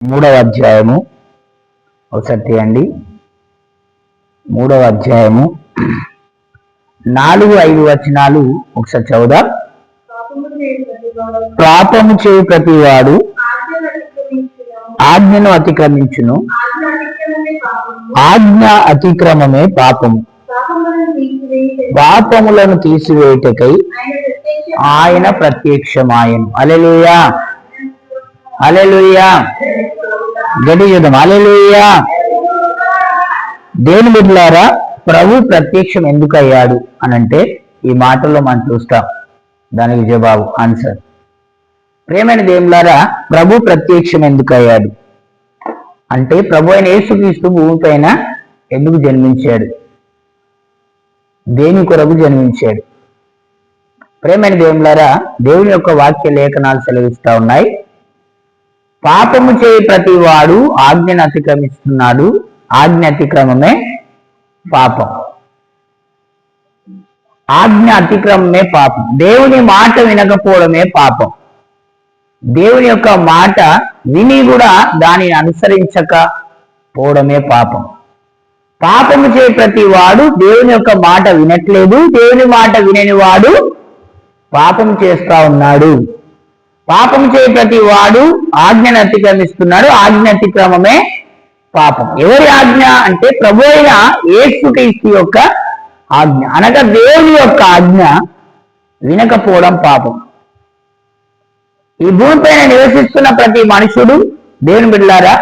మూడవ అధ్యాయము ఒకసారి తీయండి. 3వ అధ్యాయము 4-5 వచనాలు ఒకసారి చదువుదాం. పాపము చేయు ప్రతివాడు ఆజ్ఞను అతిక్రమించును, ఆజ్ఞ అతిక్రమమే పాపము. పాపములను తీసివేయుటకై ఆయన ప్రత్యక్షమాయెను. హల్లెలూయా, హల్లెలూయా, గడి యుద్ధం. హల్లెలూయా. దేవుని బిడ్డలారా, ప్రభు ప్రత్యక్షం ఎందుకు అయ్యాడు అనంటే ఈ మాటల్లో మనం చూస్తాం. దానికి జవాబు ఆన్సర్. ప్రేమైన దేవులారా, ప్రభు ప్రత్యక్షం ఎందుకు అయ్యాడు అంటే ప్రభు అయిన యేసుక్రీస్తు భూమి పైన ఎందుకు జన్మించాడు, దేని కొరకు జన్మించాడు. ప్రేమైన దేవులారా, దేవుని యొక్క వాక్య లేఖనాలు సెలవిస్తా ఉన్నాయి. పాపము చేయి ప్రతి వాడు ఆజ్ఞను అతిక్రమిస్తున్నాడు, ఆజ్ఞ అతిక్రమమే పాపం. ఆజ్ఞ అతిక్రమమే పాపం. దేవుని మాట వినకపోవడమే పాపం. దేవుని యొక్క మాట విని కూడా దానిని అనుసరించకపోవడమే పాపం. పాపము చేయి ప్రతి వాడు దేవుని యొక్క మాట వినట్లేదు, దేవుని మాట వినని వాడు పాపం చేస్తా ఉన్నాడు. పాపం చేయి ప్రతి వాడు ఆజ్ఞను అతిక్రమిస్తున్నాడు, ఆజ్ఞ అతిక్రమమే పాపం. ఎవరి ఆజ్ఞ అంటే ప్రభు అయిన యేసుక్రీస్తు యొక్క ఆజ్ఞ, అనగా దేవుని యొక్క ఆజ్ఞ వినకపోవడం పాపం. ఈ భూమిపైన నివసిస్తున్న ప్రతి మనుషుడు, దేవుని బిడ్డలారా,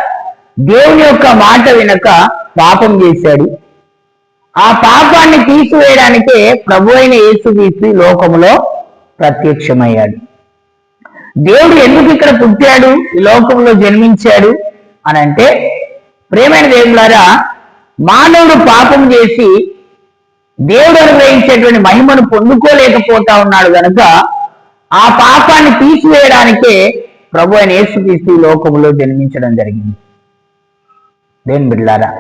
దేవుని యొక్క మాట వినక పాపం చేశాడు. ఆ పాపాన్ని తీసివేయడానికే ప్రభు అయిన యేసుక్రీస్తు లోకములో ప్రత్యక్షమయ్యాడు. దేవుడు ఎందుకు ఇక్కడ పుట్టాడు, ఈ లోకంలో జన్మించాడు అని అంటే, ప్రేమైన దేవులారా, మానవుడు పాపం చేసి దేవుడు అనుగ్రహించేటువంటి మహిమను పొందుకోలేకపోతా ఉన్నాడు కనుక ఆ పాపాన్ని తీసివేయడానికే ప్రభు అయిన యేసుక్రీస్తు ఈ లోకంలో జన్మించడం జరిగింది. దేవుని బిడ్డలారా,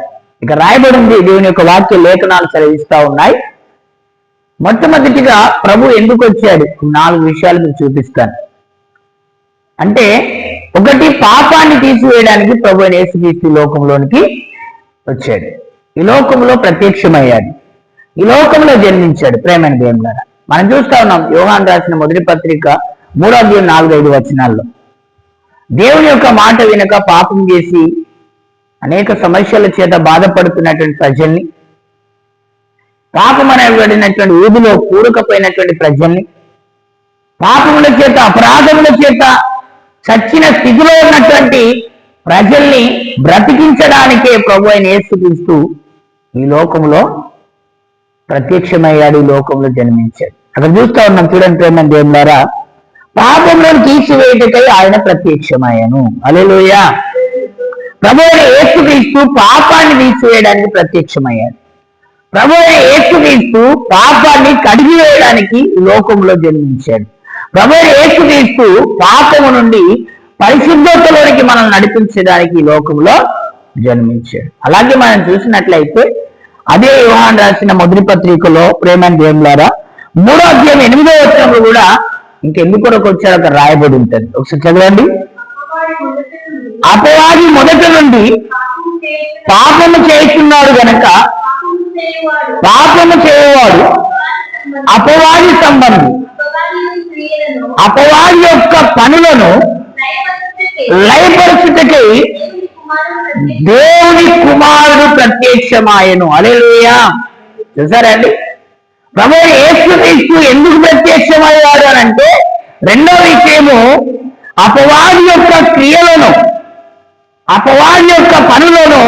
ఇక రాయబడింది, దేవుని యొక్క వాక్య లేఖనాలు సెలవిస్తా ఉన్నాయి. మొట్టమొదటిగా ప్రభు ఎందుకు వచ్చాడు, 4 విషయాలు మీకు చూపిస్తాను. అంటే ఒకటి, పాపాన్ని తీసివేయడానికి ప్రభు అయిన యేసుక్రీస్తు లోకంలోనికి వచ్చాడు, ఈ లోకంలో ప్రత్యక్షమయ్యాడు, ఈ లోకంలో జన్మించాడు. ప్రేమైన దేవులారా, మనం చూస్తా ఉన్నాం యోహాను రాసిన మొదటి పత్రిక 3వ అధ్యాయం 4-5 వచనాల్లో దేవుని యొక్క మాట వినక పాపం చేసి అనేక సమస్యల చేత బాధపడుతున్నటువంటి ప్రజల్ని, పాపం అనబడినటువంటి ఊబిలో కూరుకుపోయినటువంటి ప్రజల్ని, పాపముల చేత అపరాధముల చేత చచ్చిన స్థితిలో ఉన్నటువంటి ప్రజల్ని బ్రతికించడానికే ప్రభు అయిన యేసుక్రీస్తు ఈ లోకంలో ప్రత్యక్షమయ్యాడు, ఈ లోకంలో జన్మించాడు. అక్కడ చూస్తా ఉన్నాం, చూడండి ప్రేమ దేవులారా, పాపములను తీసివేయటకై ఆయన ప్రత్యక్షమయ్యాను. హల్లెలూయా. ప్రభు అయిన యేసుక్రీస్తు పాపాన్ని తీసివేయడానికి ప్రత్యక్షమయ్యాడు. ప్రభు అయిన యేసుక్రీస్తు పాపాన్ని కడిగివేయడానికి ఈ లోకంలో జన్మించాడు. ప్రభు అయిన యేసుక్రీస్తు పాపము నుండి పరిశుద్ధతలోనికి మనం నడిపించడానికి ఈ లోకంలో జన్మించాడు. అలాగే మనం చూసినట్లయితే అదే యోహాను రాసిన మొదటి పత్రికలో ప్రేమైన దేవులారా 3వ అధ్యాయం 8వ వచనంలో కూడా ఇంకెందుకు కొరకు వచ్చారో అక్కడ రాయబడి ఉంటుంది. ఒకసారి చదవండి. అపవాది మొదట నుండి పాపము చేస్తున్నాడు గనక పాపము చేయవాడు అపవాది సంబంధి, అపవాది యొక్క పనులను లయపరచుటకై దేవుని కుమారుడు ప్రత్యక్షమాయెను. హల్లెలూయా. చూసారండి, ప్రభు యేసుక్రీస్తు ఎందుకు ప్రత్యక్షమయ్యాడు అని అంటే, రెండవ విషయము, అపవాది యొక్క క్రియలను, అపవాది యొక్క పనులను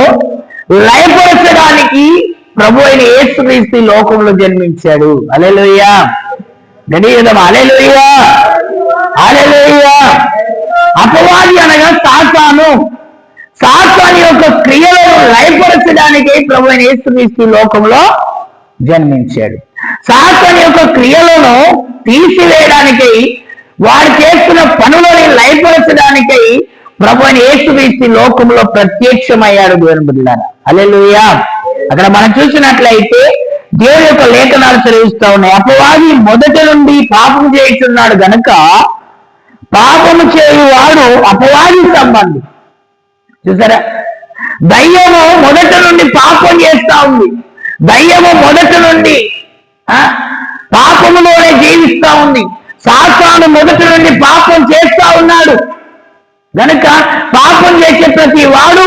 లయపరచడానికి ప్రభు అయిన యేసుక్రీస్తు లోకంలో జన్మించాడు. హల్లెలూయా. గడియడం. హల్లెలూయా, హల్లెలూయా. అపవాది అనగా సాతాను, సాతాను యొక్క క్రియలను లయపరచడానికి ప్రభు అయిన యేసుక్రీస్తు లోకంలో జన్మించాడు. సాతాను యొక్క క్రియలను తీసివేయడానికి, వాడు చేస్తున్న పనులని లయపరచడానికై ప్రభు అయిన యేసుక్రీస్తు లోకంలో ప్రత్యక్షమయ్యాడు. దేవుని బిడ్డలారా, హల్లెలూయా. అక్కడ మనం చూసినట్లయితే దేవుని యొక్క లేఖనాలు చదివిస్తా ఉన్నాయి. అపవాది మొదటి నుండి పాపం చేస్తున్నాడు గనక పాపము చేయువాడు అపవాది సంబంధి, చూసారా? దయ్యము మొదట నుండి పాపం చేస్తా ఉంది. దయ్యము మొదట నుండి పాపములోనే జీవిస్తా ఉంది. సాతాను మొదటి నుండి పాపం చేస్తా ఉన్నాడు గనుక పాపం చేసే ప్రతి వాడు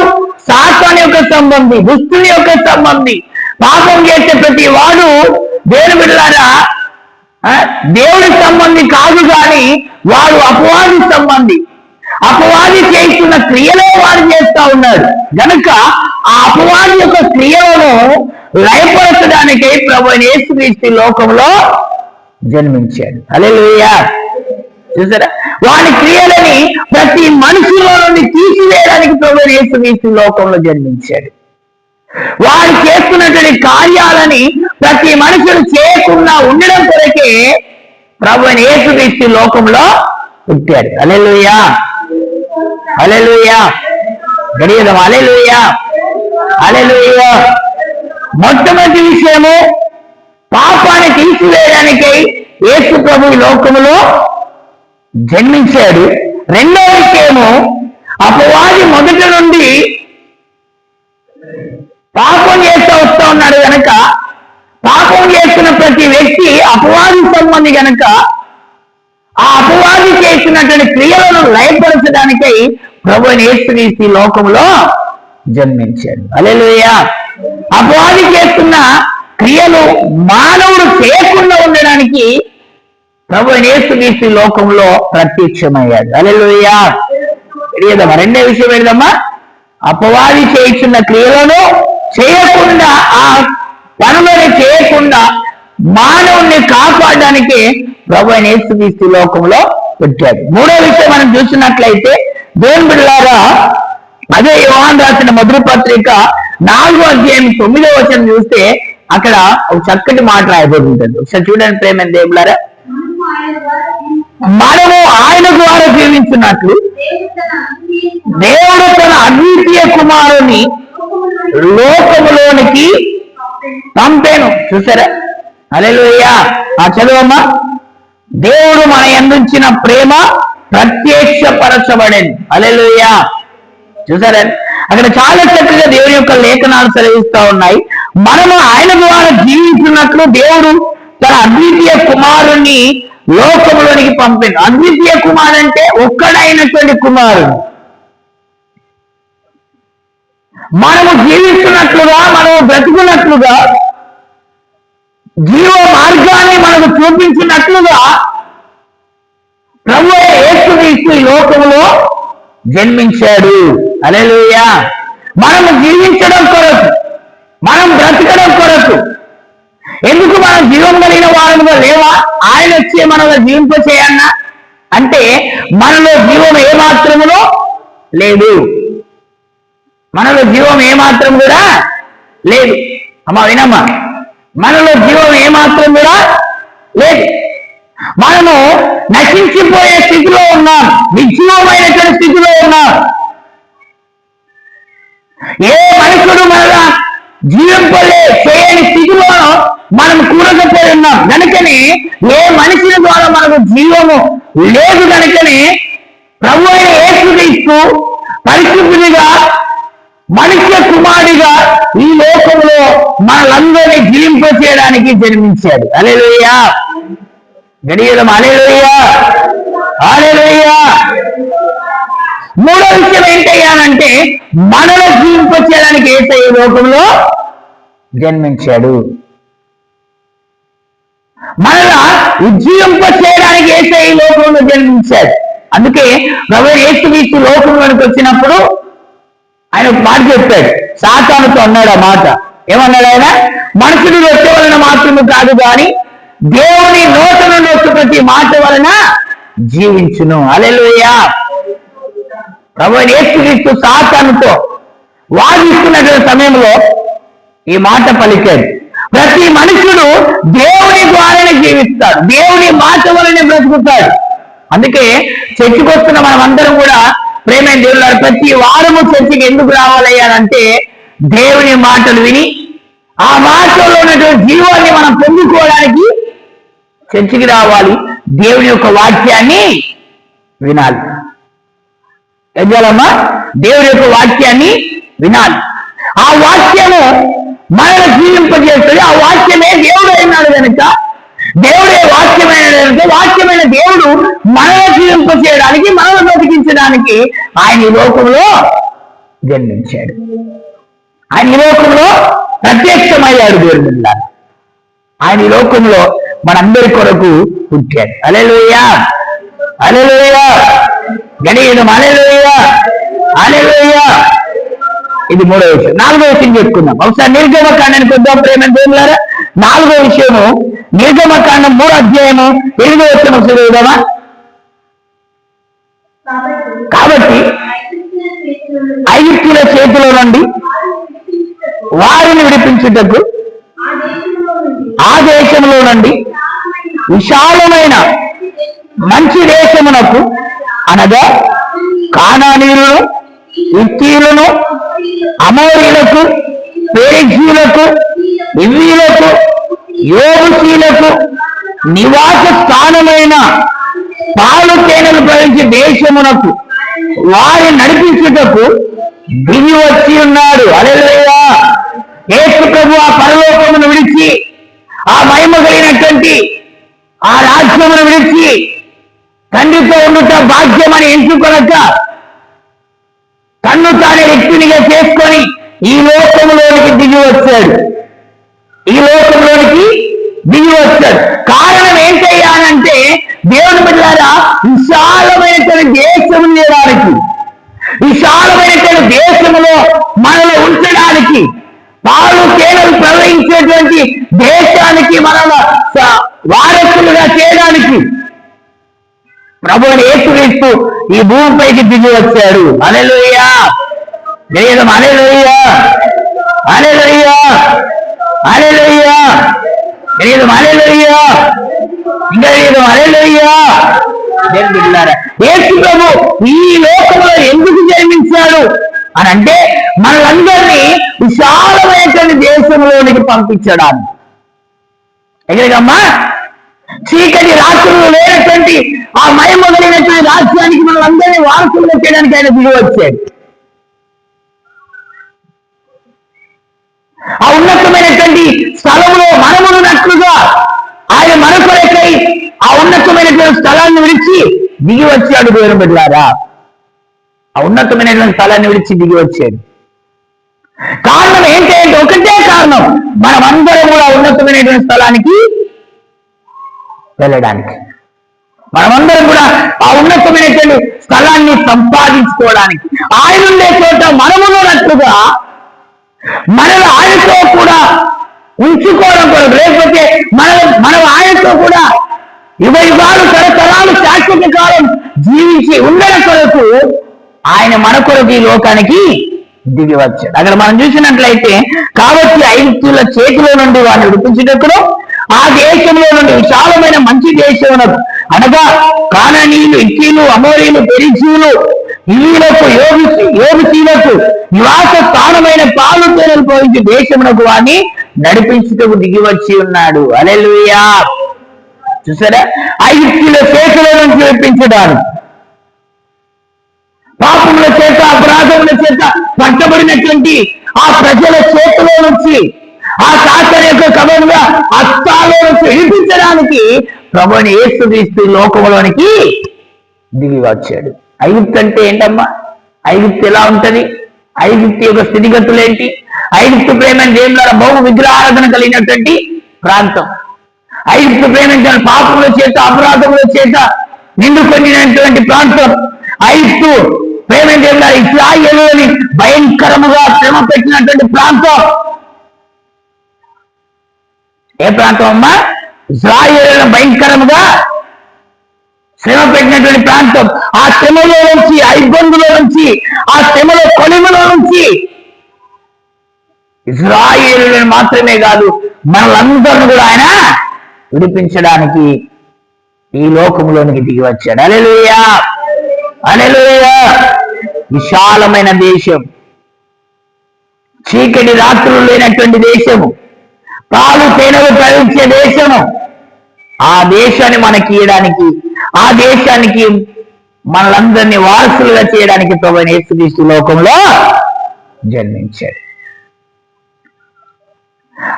సాతాను యొక్క సంబంధి, దుష్టుని యొక్క సంబంధి. పాపం చేసే ప్రతి వాడు దేవుని బిడ్డలారా దేవుడి సంబంధి కాదు, కానీ వాడు అపవాది సంబంధి. అపవాది చేస్తున్న క్రియలే వాడు చేస్తా ఉన్నాడు గనుక ఆ అపవాది యొక్క క్రియలను లయపరచడానికి ప్రభువైన యేసుక్రీస్తు లోకంలో జన్మించాడు. హల్లెలూయా. చూసారా? వాడి క్రియలని ప్రతి మనిషిలో నుండి తీసివేయడానికి ప్రభువైన యేసుక్రీస్తు లోకంలో జన్మించాడు. వాడు చేస్తున్నటువంటి కార్యాలని ప్రతి మనుషులు చేయకుండా ఉండడం కొరకే ప్రభువైన యేసుక్రీస్తు లోకంలో పుట్టాడు. హల్లెలూయా, హల్లెలూయా, గడియడం. హల్లెలూయా, హల్లెలూయా. మొట్టమొదటి విషయము పాపాన్ని తీసివేయడానికై యేసు ప్రభు ఈ లోకములో జన్మించాడు. రెండో విషయము అపవాది మొదటి నుండి పాపం చేస్తూ వస్తూ ఉన్నాడు గనక పాపం చేస్తున్న ప్రతి వ్యక్తి అపవాది సంబంధి గనక ఆ అపవాది చేసినటువంటి క్రియలను లయపరచడానికై ప్రభువైన యేసుక్రీస్తు ఈ లోకంలో జన్మించాడు. హల్లెలూయా. అపవాది చేస్తున్న క్రియలు మానవుడు చేయకుండా ఉండడానికి ప్రభువైన యేసుక్రీస్తు లోకంలో ప్రత్యక్షమయ్యాడు. హల్లెలూయా. తెలియదమ్మా? రెండో విషయం ఏంటమ్మా? అపవాది చేస్తున్న క్రియలను చేయకుండా, ఆ పనులని చేయకుండా మానవుణ్ణి కాపాడడానికి ప్రభువైన యేసుక్రీస్తు లోకంలో పెట్టాడు. మూడో విషయం మనం చూసినట్లయితే దేవుని బిడ్డలారా, అదే యోహాను రాసిన మొదటి పత్రిక 4వ అధ్యాయం 9వ వచనం చూస్తే అక్కడ ఒక చక్కటి మాట రాయబోతుంటుంది. ఒకసారి చూడండి ప్రేమ దేవులారా. మనము ఆయన ద్వారా జీవించినట్లు దేవుడు తన అద్వితీయ కుమారుని లోకములోనికి పంపాను. చూసారా? హల్లెలూయా. ఆ చదువమ్మా. దేవుడు మన యందుంచిన ప్రేమ ప్రత్యక్షపరచబడింది. హల్లెలూయా. చూసారా? అక్కడ చాలా చక్కగా దేవుని యొక్క లేఖనాలు సెలవిస్తా ఉన్నాయి. మనము ఆయన ద్వారా జీవించినట్లు దేవుడు తన అద్వితీయ కుమారుణ్ణి లోకములోనికి పంపాడు. అద్వితీయ కుమారు అంటే ఒక్కడైనటువంటి కుమారుడు. మనము జీవిస్తున్నట్లుగా, మనము బ్రతుకున్నట్లుగా, జీవ మార్గాన్ని మనకు చూపించినట్లుగా ప్రభువైన యేసుక్రీస్తు ఈ లోకములో జన్మించాడు. హల్లెలూయా. మనము జీవించడం కొరకు, మనం బ్రతకడం కొరకు. ఎందుకు మనం జీవం కలిగిన వారముగా లేవా? ఆయన వచ్చి మనలో జీవింప చేయన్నా అంటే మనలో జీవం ఏమాత్రములో లేదు. మనలో జీవం ఏమాత్రం కూడా లేదు. అమ్మా వినమ్మా, మనలో జీవం ఏమాత్రం కూడా లేదు. మనము నశించిపోయే స్థితిలో ఉన్నాం, నిర్జీవమైనటువంటి స్థితిలో ఉన్నాం. ఏ మనుషుడు మనలా జీవింపలే చేయని స్థితిలో మనం కూడకపోయి ఉన్నాం. కనుకనే ఏ మనిషిని ద్వారా మనకు జీవము లేదు. కనుకనే ప్రభువైన యేసుక్రీస్తు పరిశుద్ధునిగా, మనుష్య కుమారుడిగా ఈ లోకంలో మనలందరినీ జీవింప చేయడానికి జన్మించాడు. హల్లెలూయా. గడియడం. హల్లెలూయా, హల్లెలూయా. మూడో విషయం ఏంటయ్యానంటే మనలో జీవింప చేయడానికి యేసయ్య ఈ లోకంలో జన్మించాడు. మనలా ఉజ్జీవింప చేయడానికి యేసయ్య ఈ లోకంలో జన్మించాడు. అందుకే ప్రభువైన యేసుక్రీస్తు లోకంలోనికి వచ్చినప్పుడు ఆయన ఒక మాట చెప్పాడు. సాతానుతో అన్నాడు. ఆ మాట ఏమన్నాడు ఆయన? మనుషుడు రొట్టె వలన మాత్రమే కాదు కానీ దేవుని నోట నుండి వచ్చే ప్రతి మాట వలన జీవించును. హల్లెలూయా. ప్రభువైన యేసుక్రీస్తు సాతానుతో వాదిస్తున్నటువంటి సమయంలో ఈ మాట పలికాడు. ప్రతి మనుషుడు దేవుని ద్వారానే జీవిస్తాడు, దేవుని మాట వలనే బ్రతుకుతాడు. అందుకే చర్చికి వస్తున్న మనం అందరం కూడా ప్రేమైన దేవుడు ప్రతి వారము చర్చికి ఎందుకు రావాలయ్యానంటే దేవుని మాటలు విని ఆ మాటలో ఉన్నటువంటి జీవాన్ని మనం పొందుకోవడానికి చర్చికి రావాలి. దేవుని యొక్క వాక్యాన్ని వినాలి. ఏం చేయాలమ్మా? దేవుడి యొక్క వాక్యాన్ని వినాలి. ఆ వాక్యము మనల్ని జీవింపజేస్తుంది. ఆ వాక్యమే దేవుడు అయినాడు కనుక, దేవుడే వాక్యమైన కనుక, వాక్యమైన దేవుడు మనల్ని జీవింపజేయడానికి, మనల్ని బ్రతికించడానికి ఆయన ఈ లోకంలో జన్మించాడు. ఆయన ఈ లోకంలో ప్రత్యక్షమయ్యాడు. దేవుడి బిడ్డ ఆయన ఈ లోకంలో మనందరి కొరకు పుట్టాడు. హల్లెలూయా, హల్లెలూయా, గడియడం హల్లెలూయా, హల్లెలూయా. ఇది 3వ విషయం. 4వ విషయం చెప్పుకుందాం. ఒకసారి నిర్గమకాండాన్ని కొద్దాం ప్రేమ దేవులారా. 4వ విషయము నిర్గమకాండం 3వ అధ్యాయము 8వ వచనం చదువుదామా. కాబట్టి ఐగుప్తుల చేతిలో నుండి వారిని విడిపించుటకు ఆ దేశంలో నుండి విశాలమైన మంచి దేశమునకు, అనగా కానానీయులను, హిత్తీయులను, అమోరీయులకు, పెరిజీయులకు, హివ్వీయులకు, యెబూసీయులకు నివాస స్థానమైన పాలు తేనెలు ప్రవహించే దేశమునకు వారిని నడిపించుటకు దిగి వచ్చి ఉన్నాడు. హల్లెలూయా. యేసు ప్రభు ఆ పరలోకమును విడిచి, ఆ మహిమ కలిగినటువంటి ఆ రాజ్యమును విడిచి తండ్రితో ఉండుట భాగ్యమని ఎంచుకొనక తన్ను తానే వ్యక్తినిగా చేసుకొని ఈ లోకంలోనికి దిగి వచ్చాడు. ఈ లోకంలోనికి దిగి వచ్చాడు. కారణం ఏంటయ్యానంటే, దేవుని బిడ్డలారా, విశాలమైనటువంటి దేశం లేడానికి, విశాలమైనటువంటి దేశంలో మనల్ని ఉంచడానికి, పాలు తేనెలు ప్రవహించేటువంటి దేశానికి మనం వారసులుగా చేయడానికి ప్రభువుని యేసుక్రీస్తు ఈ భూమిపైకి దిగి వచ్చాడు. హల్లెలూయా, జయడం హల్లెలూయా, హల్లెలూయా, హల్లెలూయా, జయడం హల్లెలూయా, ఇంకా జయడం హల్లెలూయా. యేసు ప్రభు ఈ లోకంలో ఎందుకు జన్మించాడు అని అంటే, మనలందరినీ విశాలమైనటువంటి దేశంలోనికి పంపించడానికి. ఎక్కడికమ్మా? చీకటి రాత్రులు లేనటువంటి ఆ మహిమ కలిగినటువంటి రాజ్యానికి మనం అందరినీ వారసులుగా చేయడానికి ఆయన దిగి వచ్చాడు. ఆ ఉన్నతమైనటువంటి స్థలంలో మనమున్నట్లుగా ఆయన మన కొరకై ఆ ఉన్నతమైనటువంటి స్థలాన్ని విడిచి దిగి వచ్చాడు. దేవుని బిడ్డలారా, ఆ ఉన్నతమైనటువంటి స్థలాన్ని విడిచి దిగి వచ్చాడు. కారణం ఏంటంటే ఒకటే కారణం, మనమందరం కూడా ఉన్నతమైనటువంటి స్థలానికి వెళ్ళడానికి, మనమందరం కూడా ఆ ఉన్నతమైనటువంటి స్థలాన్ని సంపాదించుకోవడానికి, ఆయన ఉండే చోట మనమున్నట్లుగా మనల్ని ఆయనతో కూడా ఉంచుకోవడం కొరకు, లేకపోతే మనం ఆయనతో కూడా యుగాలు తరతరాలు శాశ్వత కాలం జీవించి ఉండడం కొరకు ఆయన మన కొరకు ఈ లోకానికి దిగి వచ్చాడు. అక్కడ మనం చూసినట్లయితే, కాబట్టి ఐగుప్తుల చేతిలో నుండి వారిని విడిపించేటప్పుడు ఆ దేశంలో నుండి విశాలమైన మంచి దేశమునకు, అనగా కానానీయులు, హిత్తీయులు, అమోరీయులు, పెరిజీయులు, హివ్వీయులకు, యెబూసీయులకు నివాస స్థానమైన పాలు తేనెలు ప్రవహించే దేశమునకు వారిని నడిపించుటకు దిగి వచ్చి ఉన్నాడు. హల్లెలూయా. చూసారా? ఐగుప్తుల చేతిలో నుంచి విడిపించడానికి, పాపముల చేత అపరాధముల చేత పట్టబడినటువంటి ఆ ప్రజల చేతిలో నుంచి, ఆ సాతాను యొక్క కబంగా హస్తాలో నుంచి విడిపించడానికి ప్రభువుని యేసుక్రీస్తు లోకంలోనికి దిగి వచ్చాడు. ఐగుప్తు అంటే ఏంటమ్మా? ఐగుప్తు ఎలా ఉంటది? ఐగుప్తు యొక్క స్థితిగతులు ఏంటి? ఐగుప్తు ప్రేమని దేవుళ్ళ బహు విగ్రహారాధన కలిగినటువంటి ప్రాంతం. ఐగుప్తు ప్రేమించిన పాపముల చేత అపరాధముల చేత నిండుకొనినటువంటి ప్రాంతం. ఐగుప్తు ప్రేమించ ఇశ్రాయేలుని భయంకరముగా శ్రమ పెట్టినటువంటి ప్రాంతం. ఏ ప్రాంతం అమ్మా? ఇశ్రాయేలుని భయంకరముగా శ్రమ పెట్టినటువంటి ప్రాంతం. ఆ శ్రమలో నుంచి, ఆ ఇబ్బందులో నుంచి, ఆ శ్రమలో కొలిములో నుంచి ఇశ్రాయేలుని మాత్రమే కాదు, మనలందరిని కూడా ఆయన విడిపించడానికి ఈ లోకంలోనికి దిగి వచ్చాడు. హల్లెలూయా, హల్లెలూయా. విశాలమైన దేశం, చీకటి రాత్రులు లేనటువంటి దేశము, పాలు తేనెలు ప్రవహించే దేశము. ఆ దేశాన్ని మనకి ఇవ్వడానికి, ఆ దేశానికి మనలందరినీ వారసులుగా చేయడానికి ప్రభువైన యేసుక్రీస్తు లోకంలో జన్మించాడు.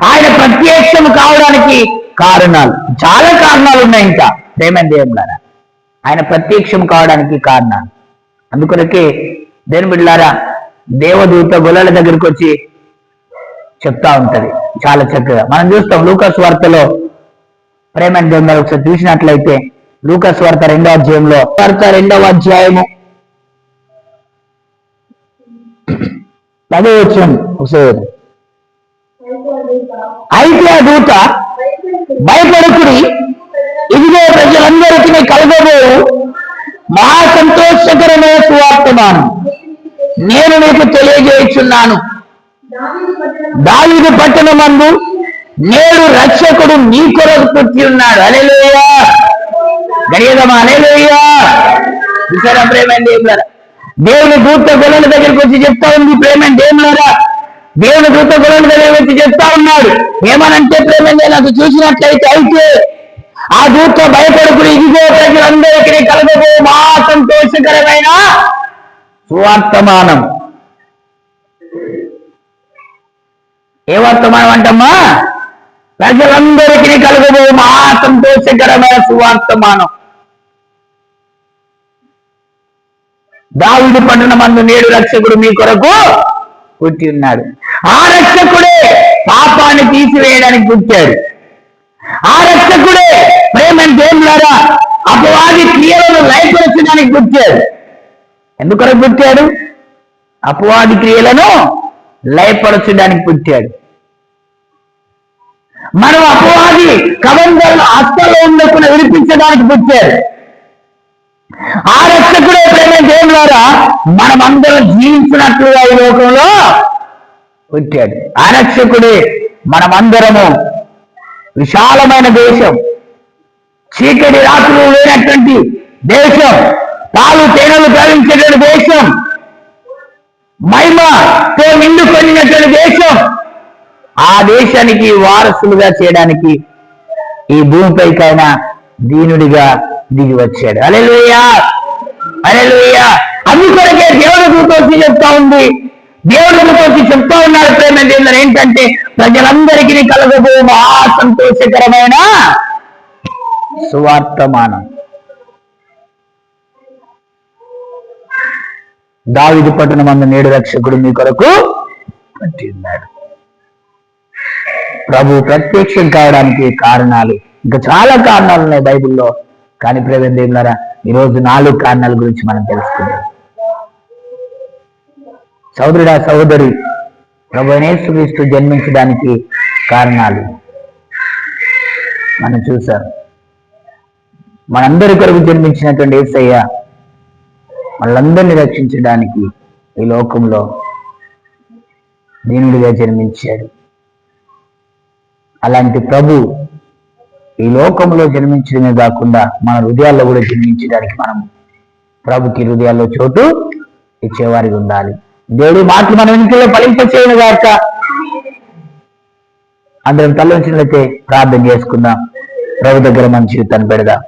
ఆయన ప్రత్యక్షం కావడానికి కారణాలు, చాలా కారణాలు ఉన్నాయి. ఇంకా ప్రేమ దేవులారా, ఆయన ప్రత్యక్షం కావడానికి కారణాలు. అందుకొరకే దేవుని బిడ్డలారా, దేవదూత గొల్లల దగ్గరికి వచ్చి చెప్తా ఉంటది చాలా చక్కగా. మనం చూస్తాం లూకాసు వార్తలో. ప్రేమ దేవులారా, ఒకసారి చూసినట్లయితే లూకాసు వార్త 2వ అధ్యాయంలో, 2వ అధ్యాయము 10వ వచనం ఒకసారి. అయితే ఆ దూత, భయపడకుడి, ఇదిగో ప్రజలందరికీ కలగబోవు మహా సంతోషకరమైన సువార్తమానం నేను నీకు తెలియజేయుచున్నాను. దావీదు పట్టణమందు నేడు రక్షకుడు నీ కొరకు పుట్టి ఉన్నాడు. హల్లెలూయా, గడియదమా, హల్లెలూయా. చూసారా ప్రేమైన దేవులారా, దేవుని దూత గొల్లల దగ్గరికి వచ్చి చెప్తా ఉంది. ప్రేమైన దేవులారా, దేవుని దూత గొల్లల దగ్గరికి వచ్చి చెప్తా ఉన్నాడు. ఏమనంటే ప్రేమైన నాకు చూసినట్లయితే, అయితే ఆ దూత భయపడుకుని, ఇదిగో ప్రజలందరికీ కలగబో మహా సంతోషకరమైన సువార్తమానం. ఏ వర్తమానం అంటమ్మా? ప్రజలందరికీ కలగబో మహా సంతోషకరమైన సువార్తమానం. దావీదు పట్టణమందు నేడు రక్షకుడు మీ కొరకు పుట్టి ఉన్నాడు. ఆ రక్షకుడే పాపాన్ని తీసివేయడానికి పుట్టాడు. ఆ రక్షకుడే ప్రేమ దేవులారా అపవాది క్రియలను లయపరచడానికి పుట్టాడు. ఎందుకొరకు పుట్టాడు? అపవాది క్రియలను లయపరచడానికి పుట్టాడు. మనం అపవాది కబంధలను హస్తలో ఉండకుండా విడిపించడానికి పుట్టాడు. ఆ రక్షకుడే ప్రేమ దేవులారా మనమందరం జీవించినట్లుగా ఈ లోకంలో పుట్టాడు. ఆ రక్షకుడే మనమందరము విశాలమైన దేశం, చీకటి రాత్రులు లేనటువంటి దేశం, పాలు తేనెలు ప్రవహించేటువంటి దేశం, మహిమతో నిండుకొనినటువంటి దేశం, ఆ దేశానికి వారసులుగా చేయడానికి ఈ భూమిపైకైనా దీనుడిగా దిగి వచ్చాడు. హల్లెలూయా, హల్లెలూయా. అందుకొరకే దేవుని దూత వచ్చి చెప్తా ఉంది, దేవుని దూత వచ్చి చెప్తా ఉన్నారు ప్రేమ దేవుడు ఏంటంటే, ప్రజలందరికీ కలగబో మహా సంతోషకరమైన సువార్తమానం. దావీదు పట్టణమందు నేడు రక్షకుడు మీ కొరకు పుట్టి ఉన్నాడు. ప్రభు ప్రత్యక్షం కావడానికి కారణాలు ఇంకా చాలా కారణాలు ఉన్నాయి బైబిల్లో. కానీ ప్రేమ దేవులారా, ఈరోజు 4 కారణాల గురించి మనం తెలుసుకుందాం. సోదరుడా, సహోదరి, ప్రభువైన యేసుక్రీస్తు జన్మించడానికి కారణాలు మనం చూసాం. మనందరి కొరకు జన్మించినటువంటి యేసయ్య వాళ్ళందరినీ రక్షించడానికి ఈ లోకంలో దీనుడిగా జన్మించాడు. అలాంటి ప్రభు ఈ లోకంలో జన్మించడమే కాకుండా మన హృదయాల్లో కూడా జన్మించడానికి మనం ప్రభుకి హృదయాల్లో చోటు ఇచ్చేవారికి ఉండాలి. దేవుడి మాటలు మన ఇంట్లో ఫలింపచేయను గాక. అందరం తల ఉంచినట్లయితే ప్రార్థన చేసుకుందాం. ప్రభు దగ్గర మన జీవితాన్ని పెడదాం.